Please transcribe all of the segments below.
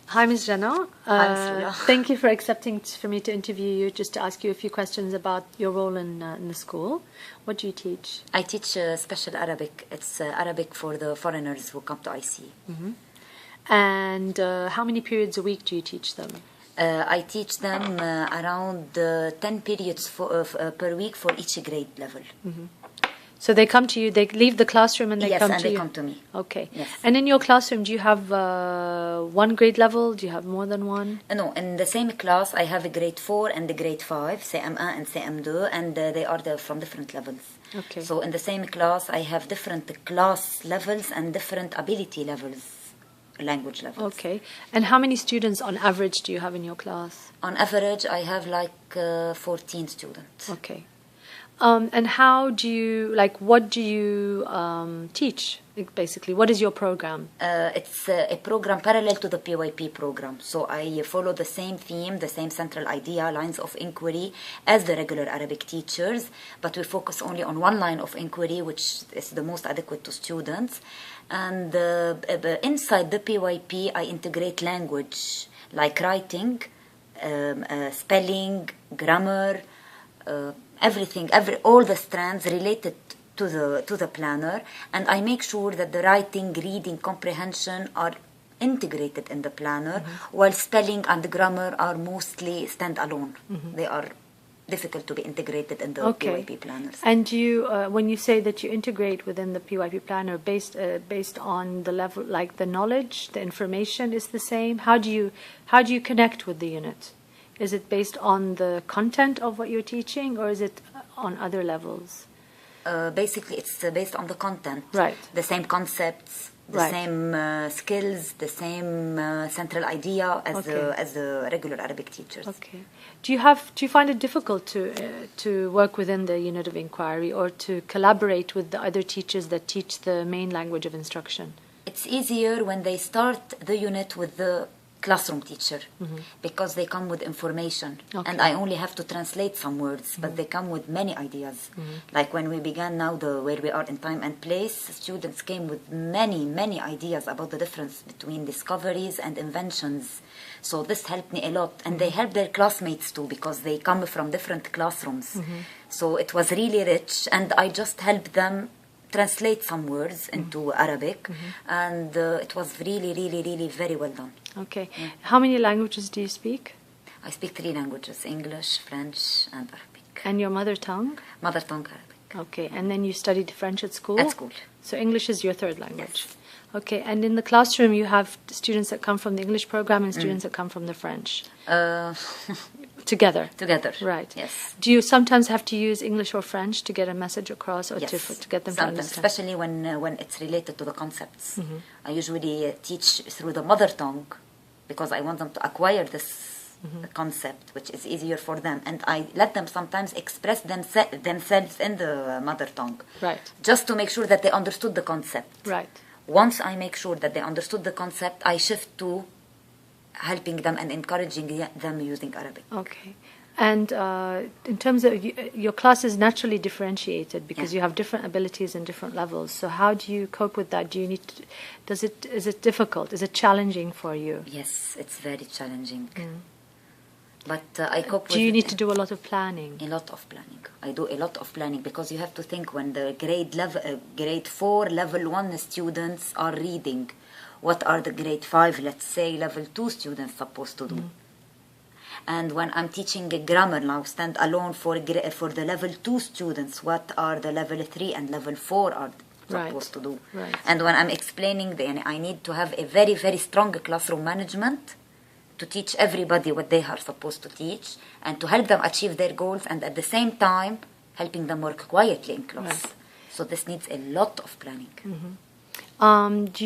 Hi, Ms. Jana. Hi, Thank you for accepting for me to interview you, just to ask you a few questions about your role in the school. What do you teach? I teach special Arabic. It's Arabic for the foreigners who come to IC. And how many periods a week do you teach them? I teach them around 10 periods per week for each grade level. So they come to you, they leave the classroom and they Yes, come and to you? they come to me. Okay. Yes. And in your classroom, do you have one grade level? Do you have more than one? No, in the same class, I have a grade 4 and a grade 5, CM1 and CM2, and they are from different levels. Okay. So in the same class, I have different class levels and different ability levels, language levels. Okay. And how many students on average do you have in your class? On average, I have like 14 students. Okay. And how do you, what do you teach, basically? What is your program? It's a program parallel to the PYP program. So I follow the same theme, the same central idea, lines of inquiry as the regular Arabic teachers, but we focus only on one line of inquiry, which is the most adequate to students. And inside the PYP, I integrate language like writing, spelling, grammar, everything, all the strands related to the planner, and I make sure that the writing, reading, comprehension are integrated in the planner, while spelling and grammar are mostly standalone. They are difficult to be integrated in the PYP planners. And you, when you say that you integrate within the PYP planner, based on the level, like the knowledge, the information is the same. How do you connect with the unit? Is it based on the content of what you're teaching, or is it on other levels? Basically, it's based on the content. Right. The same concepts, the same skills, the same central idea as the regular Arabic teachers. Okay. Do you find it difficult to work within the unit of inquiry, or to collaborate with the other teachers that teach the main language of instruction? It's easier when they start the unit with the classroom teacher, because they come with information, and I only have to translate some words, but they come with many ideas. Like when we began now where we are in time and place, students came with many ideas about the difference between discoveries and inventions. So this helped me a lot, and they helped their classmates too, because they come from different classrooms. So it was really rich, and I just helped them translate some words into Arabic, and it was really very well done. Okay. How many languages do you speak? I speak 3 languages: English, French, and Arabic. And your mother tongue? Mother tongue Arabic. Okay. And then you studied French at school? At school. So English is your third language? Yes. Okay. And in the classroom, you have students that come from the English program and students that come from the French? Together? Together. Right. Yes. Do you sometimes have to use English or French to get a message across, or to get them to understand? Especially when it's related to the concepts. I usually teach through the mother tongue, because I want them to acquire this concept, which is easier for them. And I let them sometimes express themselves in the mother tongue. Right. Just to make sure that they understood the concept. Right. Once I make sure that they understood the concept, I shift to helping them and encouraging them using Arabic. Okay. And in terms of your class is naturally differentiated, because you have different abilities and different levels. So how do you cope with that? Do you need is it difficult? Is it challenging for you? Yes, it's very challenging. But I cope with it. Do you need to do a lot of planning? A lot of planning. I do a lot of planning, because you have to think when the grade 4, level 1 students are reading, what are the grade 5, let's say, level 2 students supposed to do? And when I'm teaching a grammar now, stand alone for the level 2 students, what are the level 3 and level 4 are supposed to do? Right. And when I'm explaining, I need to have a very strong classroom management to teach everybody what they are supposed to teach, and to help them achieve their goals, and at the same time helping them work quietly in class. Right. So this needs a lot of planning. Do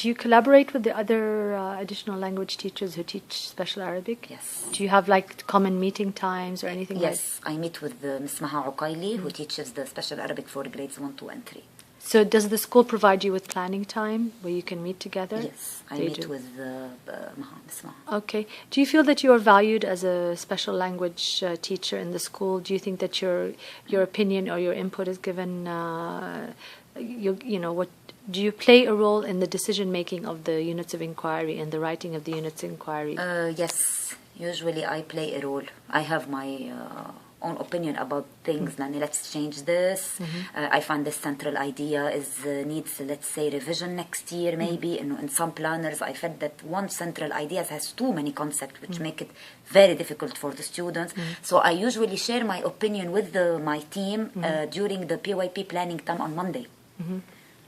you collaborate with the other additional language teachers who teach special Arabic? Yes. Do you have common meeting times or anything like that? Yes, I meet with Ms. Maha Uqaili, who teaches the special Arabic for grades 1, 2, and 3. So does the school provide you with planning time where you can meet together? Yes, I meet with Ms. Maha. Okay. Do you feel that you are valued as a special language teacher in the school? Do you think that your opinion or your input is given, what Do you play a role in the decision making of the units of inquiry and the writing of the units of inquiry? Yes, usually I play a role. I have my own opinion about things. Let's change this. I find this central idea needs, let's say, revision next year maybe. In some planners, I felt that one central idea has too many concepts, which make it very difficult for the students. So I usually share my opinion with my team during the PYP planning time on Monday.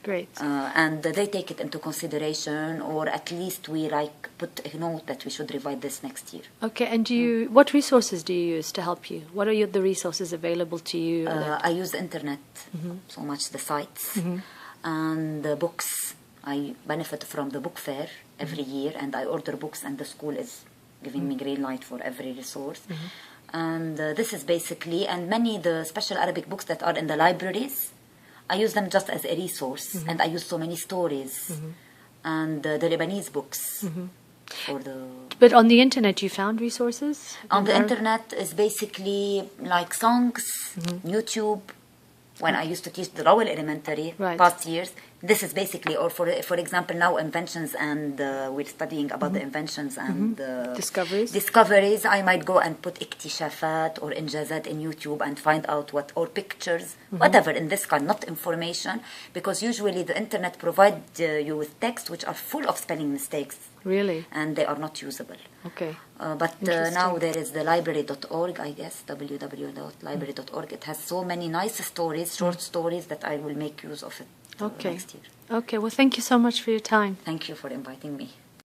Great. And they take it into consideration, or at least we put a note that we should revise this next year. Okay, and what resources do you use to help you? What are the resources available to you? I use the internet, so much the sites, and the books. I benefit from the book fair every year, and I order books, and the school is giving me green light for every resource. And this is basically, and the special Arabic books that are in the libraries, I use them just as a resource, and I use so many stories, and the Lebanese books. But on the internet, you found resources? On the internet is basically like songs, YouTube. When I used to teach the Rawal Elementary past years, this is basically, or for example now inventions, and we're studying about the inventions and discoveries. I might go and put اكتشافات or injazat in YouTube and find out or pictures, whatever in this kind, not information, because usually the internet provides you with texts which are full of spelling mistakes. Really? And they are not usable. Okay. But now there is the library.org, I guess, www.library.org. It has so many nice stories, short stories, that I will make use of it next year. Okay, well, thank you so much for your time. Thank you for inviting me.